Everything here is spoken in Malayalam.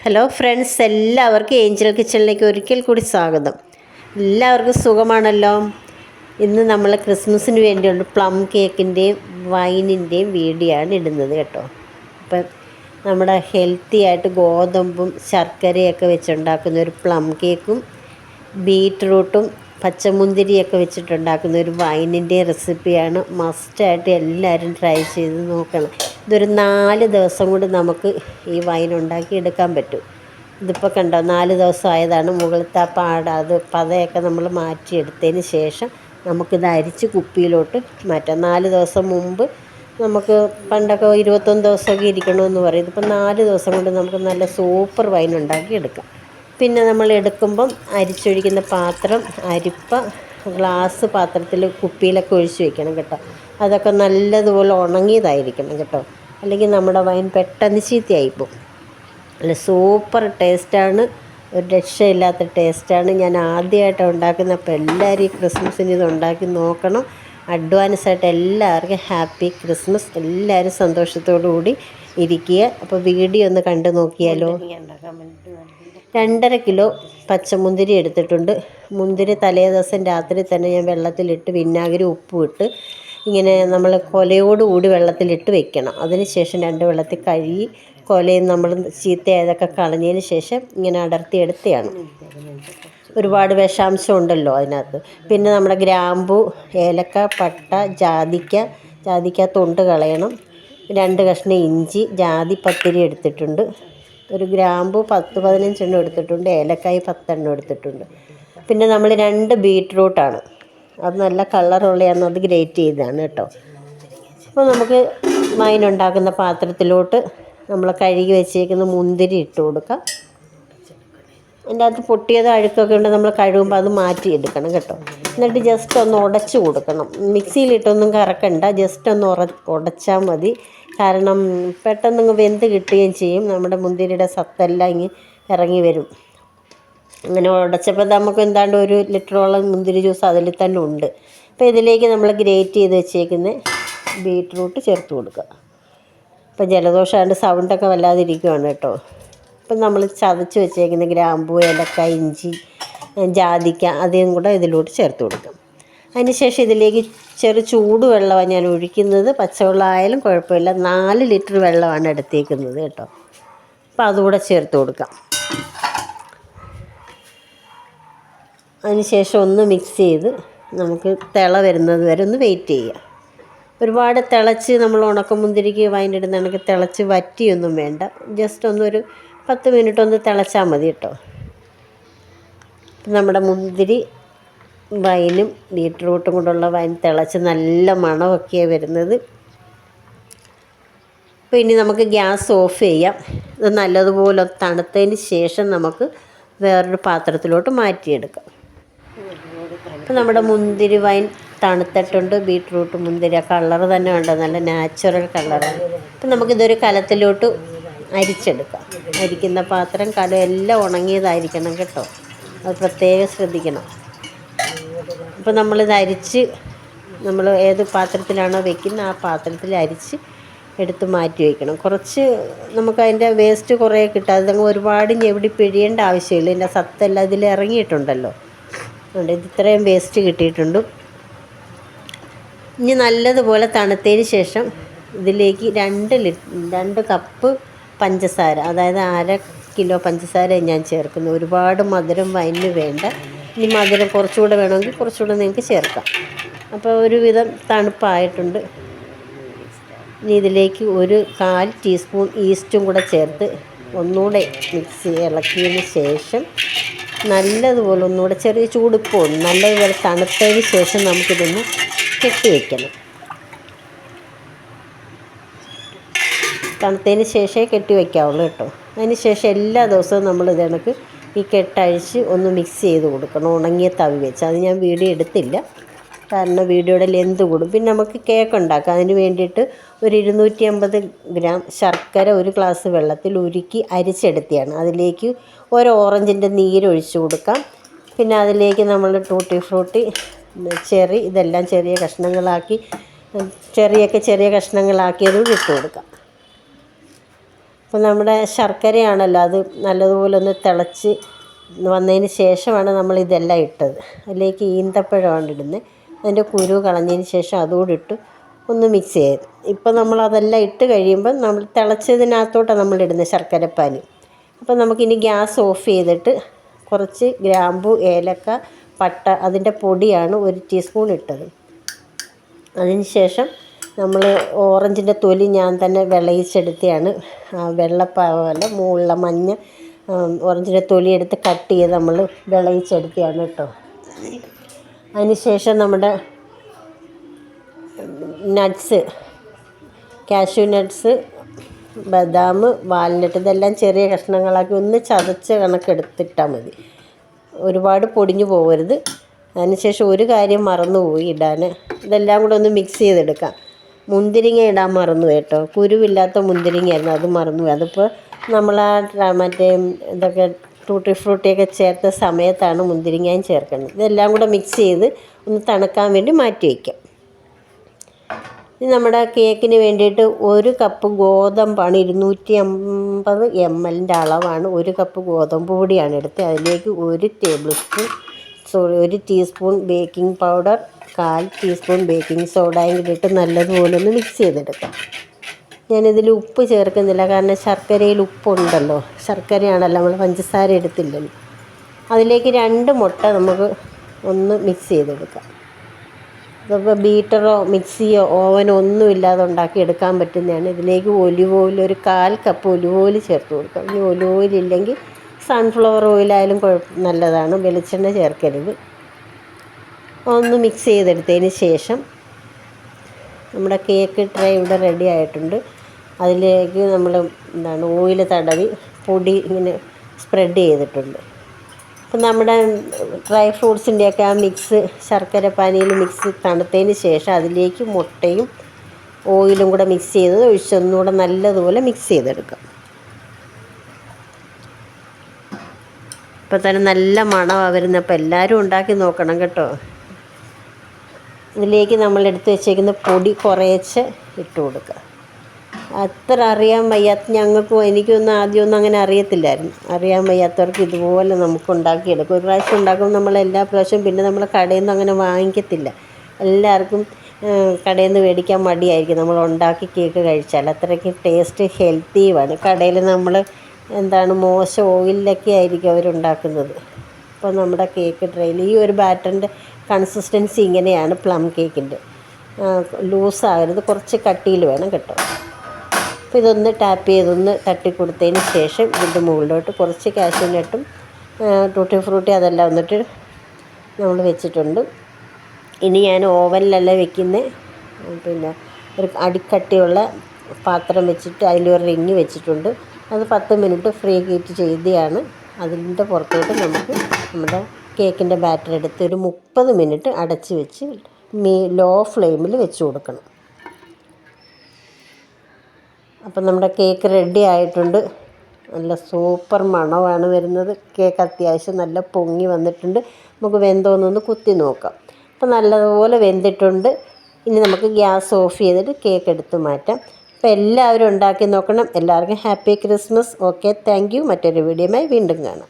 ഹലോ ഫ്രണ്ട്സ്, എല്ലാവർക്കും ഏഞ്ചൽ കിച്ചണിലേക്ക് ഒരിക്കൽ കൂടി സ്വാഗതം. എല്ലാവർക്കും സുഖമാണല്ലോ. ഇന്ന് നമ്മൾ ക്രിസ്മസിന് വേണ്ടിയുള്ള പ്ലം കേക്കിൻ്റെയും വൈനിൻ്റെയും വീഡിയോ ആണ് ഇടുന്നത് കേട്ടോ. അപ്പം നമ്മുടെ ഹെൽത്തി ആയിട്ട് ഗോതമ്പും ശർക്കരയൊക്കെ വെച്ചുണ്ടാക്കുന്ന ഒരു പ്ലം കേക്കും ബീറ്റ്റൂട്ടും പച്ചമുന്തിരിയൊക്കെ വെച്ചിട്ടുണ്ടാക്കുന്ന ഒരു വൈനിൻ്റെ റെസിപ്പിയാണ്. മസ്റ്റായിട്ട് എല്ലാവരും ട്രൈ ചെയ്ത് നോക്കണം. ഇതൊരു 4 ദിവസം കൊണ്ട് നമുക്ക് ഈ വൈൻ ഉണ്ടാക്കി എടുക്കാൻ പറ്റും. ഇതിപ്പോൾ കണ്ടോ, 4 ദിവസം ആയതാണ്. മുകളിലത്തെ ആ അത് പതയൊക്കെ നമ്മൾ മാറ്റിയെടുത്തതിന് ശേഷം നമുക്കിത് അരിച്ച് കുപ്പിയിലോട്ട് മാറ്റാം. 4 ദിവസം മുമ്പ് നമുക്ക് പണ്ടൊക്കെ 21 ദിവസമൊക്കെ ഇരിക്കണമെന്ന് പറയും. ഇതിപ്പോൾ 4 ദിവസം കൊണ്ട് നമുക്ക് നല്ല സൂപ്പർ വൈൻ ഉണ്ടാക്കി എടുക്കാം. പിന്നെ നമ്മൾ എടുക്കുമ്പം അരിച്ചൊഴിക്കുന്ന പാത്രം, അരിപ്പ, ഗ്ലാസ് പാത്രത്തിൽ കുപ്പിയിലൊക്കെ ഒഴിച്ച് വയ്ക്കണം കേട്ടോ. അതൊക്കെ നല്ലതുപോലെ ഉണങ്ങിയതായിരിക്കണം കേട്ടോ, അല്ലെങ്കിൽ നമ്മുടെ വൈൻ പെട്ടെന്ന് ചീത്തയായിപ്പോവും. അല്ല, സൂപ്പർ ടേസ്റ്റാണ്, ഒരു രക്ഷയില്ലാത്ത ടേസ്റ്റാണ്. ഞാൻ ആദ്യമായിട്ടാണ് ഉണ്ടാക്കുന്നത്. അപ്പോൾ എല്ലാവരും ഈ ക്രിസ്മസിന് ഇത് ഉണ്ടാക്കി നോക്കണം. അഡ്വാൻസായിട്ട് എല്ലാവർക്കും ഹാപ്പി ക്രിസ്മസ്. എല്ലാവരും സന്തോഷത്തോടു കൂടി ഇരിക്കുക. അപ്പോൾ വീഡിയോ ഒന്ന് കണ്ടു നോക്കിയാലോ. 2.5 കിലോ പച്ചമുന്തിരി എടുത്തിട്ടുണ്ട്. മുന്തിരി തലേ ദിവസം രാത്രി തന്നെ ഞാൻ വെള്ളത്തിലിട്ട് വിനാഗിരി ഉപ്പും ഇട്ട് ഇങ്ങനെ നമ്മൾ കൊലയോടുകൂടി വെള്ളത്തിലിട്ട് വെക്കണം. അതിന് ശേഷം 2 വെള്ളത്തിൽ കഴുകി കൊലയും നമ്മൾ ചീത്തയായതൊക്കെ കളഞ്ഞതിന് ശേഷം ഇങ്ങനെ അടർത്തിയെടുത്തതാണ്. ഒരുപാട് വിഷാംശം ഉണ്ടല്ലോ അതിനകത്ത്. പിന്നെ നമ്മുടെ ഗ്രാമ്പു, ഏലക്ക, പട്ട, ജാതിക്ക തൊണ്ട് കളയണം. 2 കഷ്ണം ഇഞ്ചി, ജാതിപത്തിരി എടുത്തിട്ടുണ്ട്. ഒരു ഗ്രാമ്പു 10-15 എണ്ണം എടുത്തിട്ടുണ്ട്. ഏലക്കായി 10 എണ്ണം എടുത്തിട്ടുണ്ട്. പിന്നെ നമ്മൾ 2 ബീറ്റ്റൂട്ടാണ്, അത് നല്ല കളറുള്ളതാണ്, അത് ഗ്രേറ്റ് ചെയ്തതാണ് കേട്ടോ. അപ്പോൾ നമുക്ക് വൈൻ ഉണ്ടാക്കുന്ന പാത്രത്തിലോട്ട് നമ്മൾ കഴുകി വെച്ചേക്കുന്ന മുന്തിരി ഇട്ട് കൊടുക്കാം. അതിൻ്റെ അകത്ത് പൊട്ടിയത് അഴുക്കൊക്കെ ഉണ്ട്, നമ്മൾ കഴുകുമ്പോൾ അത് മാറ്റിയെടുക്കണം കേട്ടോ. എന്നിട്ട് ജസ്റ്റ് ഒന്ന് ഉടച്ച് കൊടുക്കണം. മിക്സിയിലിട്ടൊന്നും കറക്കണ്ട, ജസ്റ്റ് ഒന്ന് ഉടച്ചാൽ മതി. കാരണം പെട്ടെന്ന് വെന്ത് കിട്ടുകയും ചെയ്യും. നമ്മുടെ മുന്തിരിയുടെ സത്തെല്ലാം ഇങ്ങനെ ഇറങ്ങി വരും. അങ്ങനെ ഉടച്ചപ്പോൾ നമുക്ക് എന്താണ്ട് 1 ലിറ്ററോളം മുന്തിരി ജ്യൂസ് അതിൽ തന്നെ ഉണ്ട്. അപ്പോൾ ഇതിലേക്ക് നമ്മൾ ഗ്രേറ്റ് ചെയ്ത് വെച്ചേക്കുന്ന ബീറ്റ്റൂട്ട് ചേർത്ത് കൊടുക്കുക. ഇപ്പോൾ ജലദോഷമായിട്ട് സൗണ്ടൊക്കെ വല്ലാതിരിക്കുകയാണ് കേട്ടോ. അപ്പം നമ്മൾ ചതച്ച് വെച്ചേക്കുന്ന ഗ്രാമ്പൂ, ഏലക്ക, ഇഞ്ചി, ജാതിക്ക അதைയും കൂടെ ഇതിലോട്ട് ചേർത്ത് കൊടുക്കാം. അതിന് ശേഷം ഇതിലേക്ക് ചൂടുവെള്ളമാണ് ഞാൻ ഒഴിക്കുന്നത്. പച്ചവെള്ളം ആയാലും കുഴപ്പമില്ല. 4 ലിറ്റർ വെള്ളമാണ് എടുത്തേക്കുന്നത് കേട്ടോ. അപ്പോൾ അതുകൂടെ ചേർത്ത് കൊടുക്കാം. അതിന് ശേഷം ഒന്ന് മിക്സ് ചെയ്ത് നമുക്ക് തിള വരുന്നത് വരെ ഒന്ന് വെയിറ്റ് ചെയ്യുക. ഒരുപാട് തിളച്ച് നമ്മൾ ഉണക്കമുന്തിരിക്ക് വൈനിടുന്ന കണക്ക് തിളച്ച് വറ്റിയൊന്നും വേണ്ട. ജസ്റ്റ് ഒന്നൊരു 10 മിനിറ്റ് ഒന്ന് തിളച്ചാൽ മതി കേട്ടോ. നമ്മുടെ മുന്തിരി വൈനും ബീറ്റ്റൂട്ടും കൊണ്ടുള്ള വൈൻ തിളച്ച് നല്ല മണമൊക്കെയാണ് വരുന്നത്. അപ്പോൾ ഇനി നമുക്ക് ഗ്യാസ് ഓഫ് ചെയ്യാം. ഇത് നല്ലതുപോലെ തണുത്തതിന് ശേഷം നമുക്ക് വേറൊരു പാത്രത്തിലോട്ട് മാറ്റിയെടുക്കാം. അപ്പോൾ നമ്മുടെ മുന്തിരി വൈൻ തണുത്തിട്ടുണ്ട്. ബീറ്റ്റൂട്ട്, മുന്തിരി, ആ കളറ് തന്നെ ഉണ്ട്, നല്ല നാച്ചുറൽ കളറാണ്. അപ്പം നമുക്കിതൊരു കലത്തിലോട്ട് അരിച്ചെടുക്കാം. അരിക്കുന്ന പാത്രം, കലം എല്ലാം ഉണങ്ങിയതായിരിക്കണം കേട്ടോ, അത് പ്രത്യേകം ശ്രദ്ധിക്കണം. അപ്പോൾ നമ്മളിത് അരിച്ച് നമ്മൾ ഏത് പാത്രത്തിലാണോ വെക്കുന്നത് ആ പാത്രത്തിൽ അരിച്ച് എടുത്ത് മാറ്റി വയ്ക്കണം. കുറച്ച് നമുക്കതിൻ്റെ വേസ്റ്റ് കുറേ കിട്ടും. അതങ്ങ് ഒരുപാട് ഞെവിടി പിഴിയേണ്ട ആവശ്യമില്ല. ഇതിൻ്റെ സത്തെല്ലാം ഇതിൽ ഇറങ്ങിയിട്ടുണ്ടല്ലോ. അതുകൊണ്ട് ഇത് ഇത്രയും വേസ്റ്റ് കിട്ടിയിട്ടുണ്ട്. ഇനി നല്ലതുപോലെ തണുത്തതിന് ശേഷം ഇതിലേക്ക് 2 കപ്പ് പഞ്ചസാര, അതായത് 1/2 കിലോ പഞ്ചസാര ഞാൻ ചേർക്കുന്നു. ഒരുപാട് മധുരം വൈനിന് വേണ്ട. ഇനി മധുരം കുറച്ചുകൂടെ വേണമെങ്കിൽ കുറച്ചുകൂടെ നിങ്ങൾക്ക് ചേർക്കാം. അപ്പോൾ ഒരുവിധം തണുപ്പായിട്ടുണ്ട്. ഇനി ഇതിലേക്ക് 1/4 ടീസ്പൂൺ ഈസ്റ്റും കൂടെ ചേർത്ത് ഒന്നുകൂടെ മിക്സ് ഇളക്കിയതിന് ശേഷം നല്ലതുപോലെ ഒന്നുകൂടെ ചെറിയ ചൂടിപ്പോൾ നല്ലതുപോലെ തണുത്തതിന് ശേഷം നമുക്കിതൊന്ന് കെട്ടി വയ്ക്കണം. തണുത്തതിന് ശേഷമേ കെട്ടി വയ്ക്കാവുള്ളൂ കേട്ടോ. അതിന് ശേഷം എല്ലാ ദിവസവും നമ്മൾ ഇത് കണക്ക് ഈ കെട്ടഴിച്ച് ഒന്ന് മിക്സ് ചെയ്ത് കൊടുക്കണം, ഉണങ്ങിയ തവി വെച്ച്. അത് ഞാൻ വീഡിയോ എടുത്തില്ല, കാരണം വീഡിയോയുടെ ലെന്ത് കൂടും. പിന്നെ നമുക്ക് കേക്ക് ഉണ്ടാക്കാം. അതിന് വേണ്ടിയിട്ട് ഒരു 250 ഗ്രാം ശർക്കര 1 ഗ്ലാസ് വെള്ളത്തിൽ ഉരുക്കി അരിച്ചെടുത്തിയാണ്. അതിലേക്ക് 1 ഓറഞ്ചിൻ്റെ നീരൊഴിച്ച് കൊടുക്കാം. പിന്നെ അതിലേക്ക് നമ്മൾ ടൂട്ടി ഫ്രൂട്ടി, ചെറി, ഇതെല്ലാം ചെറിയ കഷ്ണങ്ങളാക്കിയതും ഇട്ട് കൊടുക്കാം. അപ്പോൾ നമ്മുടെ ശർക്കരയാണല്ലോ, അത് നല്ലതുപോലെ ഒന്ന് തിളച്ച് വന്നതിന് ശേഷമാണ് നമ്മളിതെല്ലാം ഇട്ടത്. അതിലേക്ക് ഈന്തപ്പഴമാണ് ഇടുന്നത്. അതിൻ്റെ കുരു കളഞ്ഞതിന് ശേഷം അതുകൂടി ഇട്ട് ഒന്ന് മിക്സ് ചെയ്ത്. ഇപ്പം നമ്മളതെല്ലാം ഇട്ട് കഴിയുമ്പോൾ നമ്മൾ തിളച്ചതിനകത്തോട്ടാണ് നമ്മളിടുന്നത് ശർക്കരപ്പാനി. അപ്പോൾ നമുക്കിനി ഗ്യാസ് ഓഫ് ചെയ്തിട്ട് കുറച്ച് ഗ്രാമ്പു, ഏലക്ക, പട്ട അതിൻ്റെ പൊടിയാണ് 1 ടീസ്പൂൺ ഇട്ടത്. അതിന് ശേഷം നമ്മൾ ഓറഞ്ചിൻ്റെ തൊലി ഞാൻ തന്നെ വിളയിച്ചെടുത്തതാണ്. വെള്ളപ്പാവല്ല, മുകളിൽ മഞ്ഞ ഓറഞ്ചിൻ്റെ തൊലി എടുത്ത് കട്ട് ചെയ്ത് നമ്മൾ വിളയിച്ചെടുത്തതാണ് കേട്ടോ. അതിന് ശേഷം നമ്മുടെ നട്ട്സ്, കാഷ്യൂ നട്ട്സ്, ബദാം, വാൽനട്ട് ഇതെല്ലാം ചെറിയ കഷ്ണങ്ങളാക്കി ഒന്ന് ചതച്ച കണക്കെടുത്തിട്ടാൽ മതി. ഒരുപാട് പൊടിഞ്ഞു പോകരുത്. അതിനുശേഷം ഒരു കാര്യം മറന്നുപോയി ഇടാൻ, ഇതെല്ലാം കൂടെ ഒന്ന് മിക്സ് ചെയ്തെടുക്കാം. മുന്തിരിങ്ങ ഇടാൻ മറന്നു കേട്ടോ. കുരുവില്ലാത്ത മുന്തിരിങ്ങയായിരുന്നു, അത് മറന്നുപോയി. അതിപ്പോൾ നമ്മൾ മറ്റേ ഇതൊക്കെ ടൂട്ടി ഫ്രൂട്ടിയൊക്കെ ചേർത്ത സമയത്താണ് മുന്തിരിങ്ങയും ചേർക്കുന്നത്. ഇതെല്ലാം കൂടെ മിക്സ് ചെയ്ത് ഒന്ന് തണുക്കാൻ വേണ്ടി മാറ്റി വയ്ക്കാം. ഇനി നമ്മുടെ കേക്കിന് വേണ്ടിയിട്ട് 1 കപ്പ് ഗോതമ്പാണ്, 250 ml അളവാണ്. 1 കപ്പ് ഗോതമ്പ് പൊടിയാണ് എടുത്തത്. അതിലേക്ക് 1 teaspoon baking powder, 1/4 teaspoon baking സോഡയും കൂടി ഇട്ട് നല്ലതുപോലെ ഒന്ന് മിക്സ് ചെയ്തെടുക്കാം. ഞാനിതിൽ ഉപ്പ് ചേർക്കുന്നില്ല, കാരണം ശർക്കരയിൽ ഉപ്പുണ്ടല്ലോ, ശർക്കരയാണല്ലോ, നമ്മൾ പഞ്ചസാര എടുത്തില്ലല്ലോ. അതിലേക്ക് 2 മുട്ട നമുക്ക് ഒന്ന് മിക്സ് ചെയ്തെടുക്കാം. അതിപ്പോൾ ബീറ്ററോ മിക്സിയോ ഓവനോ ഒന്നും ഇല്ലാതെ ഉണ്ടാക്കിയെടുക്കാൻ പറ്റുന്നതാണ്. ഇതിലേക്ക് olive oil, 1/4 cup olive oil ചേർത്ത് കൊടുക്കാം. ഇനി ഒലിവ് ഓയിൽ ഇല്ലെങ്കിൽ സൺഫ്ലവർ ഓയിലായാലും നല്ലതാണ്, വെളിച്ചെണ്ണ ചേർക്കരുത്. ഒന്ന് മിക്സ് ചെയ്തെടുത്തതിന് ശേഷം നമ്മുടെ കേക്ക് ട്രേ ഇവിടെ റെഡി ആയിട്ടുണ്ട്. അതിലേക്ക് നമ്മൾ ഓയിൽ തടവി പൊടി ഇങ്ങനെ സ്പ്രെഡ് ചെയ്തിട്ടുണ്ട്. അപ്പം നമ്മുടെ ഡ്രൈ ഫ്രൂട്ട്സിൻ്റെയൊക്കെ ആ മിക്സ് ശർക്കര പാനിയിൽ മിക്സ് തണുത്തതിന് ശേഷം അതിലേക്ക് മുട്ടയും ഓയിലും കൂടെ മിക്സ് ചെയ്ത് ഒഴിച്ചൊന്നുകൂടെ നല്ലതുപോലെ മിക്സ് ചെയ്തെടുക്കാം. ഇപ്പം തന്നെ നല്ല മണമാണ് വരുന്നത്. അപ്പോൾ എല്ലാവരും ഉണ്ടാക്കി നോക്കണം കേട്ടോ. ഇതിലേക്ക് നമ്മൾ എടുത്ത് വെച്ചേക്കുന്ന പൊടി കുറേശ്ശെ ഇട്ട് കൊടുക്കുക. അത്ര അറിയാൻ വയ്യാത്ത ഞങ്ങൾക്കും എനിക്കൊന്നും ആദ്യമൊന്നും അങ്ങനെ അറിയത്തില്ലായിരുന്നു. അറിയാൻ വയ്യാത്തവർക്ക് ഇതുപോലെ നമുക്ക് ഉണ്ടാക്കിയെടുക്കും. ഒരു പ്രാവശ്യം ഉണ്ടാക്കുമ്പോൾ നമ്മൾ എല്ലാ പ്രാവശ്യവും പിന്നെ നമ്മൾ കടയിൽ നിന്ന് അങ്ങനെ വാങ്ങിക്കത്തില്ല. എല്ലാവർക്കും കടയിൽ നിന്ന് മേടിക്കാൻ മടിയായിരിക്കും നമ്മൾ ഉണ്ടാക്കി കേക്ക് കഴിച്ചാൽ. അത്രയ്ക്ക് ടേസ്റ്റ് ഹെൽത്തിയുമാണ്. കടയിൽ നമ്മൾ മോശം ഓയിലൊക്കെ ആയിരിക്കും അവരുണ്ടാക്കുന്നത്. അപ്പോൾ നമ്മുടെ കേക്ക് ട്രേയിൽ ഈ ഒരു ബാറ്ററിൻ്റെ കൺസിസ്റ്റൻസി ഇങ്ങനെയാണ് പ്ലം കേക്കിൻ്റെ. ലൂസാകരുത്, കുറച്ച് കട്ടിയിൽ വേണം കേട്ടോ. അപ്പോൾ ഇതൊന്ന് ടാപ്പ് ചെയ്തൊന്ന് തട്ടിക്കൊടുത്തതിന് ശേഷം ഇതിൻ്റെ മുകളിലോട്ട് കുറച്ച് കാഷ്യൂ നട്ടും ടൂട്ടി ഫ്രൂട്ടി അതെല്ലാം വന്നിട്ട് നമ്മൾ വെച്ചിട്ടുണ്ട്. ഇനി ഞാൻ ഓവനിലല്ല വെക്കുന്നത്, പിന്നെ ഒരു അടിക്കട്ടിയുള്ള പാത്രം വെച്ചിട്ട് അതിലൊരു റിങ് വെച്ചിട്ടുണ്ട്. അത് 10 മിനിറ്റ് ഫ്രീ ഹീറ്റ് ചെയ്തതാണ്. അതിൻ്റെ പുറത്തോട്ട് നമുക്ക് നമ്മുടെ കേക്കിൻ്റെ ബാറ്റർ എടുത്ത് ഒരു 30 മിനിറ്റ് അടച്ച് വെച്ച് ലോ ഫ്ലെയിമിൽ വെച്ച് കൊടുക്കണം. അപ്പം നമ്മുടെ കേക്ക് റെഡി ആയിട്ടുണ്ട്. നല്ല സൂപ്പർ മണമാണ് വരുന്നത്. കേക്ക് അത്യാവശ്യം നല്ല പൊങ്ങി വന്നിട്ടുണ്ട്. നമുക്ക് വെന്തോന്നൊന്ന് കുത്തി നോക്കാം. അപ്പം നല്ലതുപോലെ വെന്തിട്ടുണ്ട്. ഇനി നമുക്ക് ഗ്യാസ് ഓഫ് ചെയ്തിട്ട് കേക്ക് എടുത്ത് മാറ്റാം. അപ്പോൾ എല്ലാവരും ഉണ്ടാക്കി നോക്കണം. എല്ലാവർക്കും happy Christmas. Okay, thank you. മറ്റൊരു വീഡിയോയുമായി വീണ്ടും കാണാം.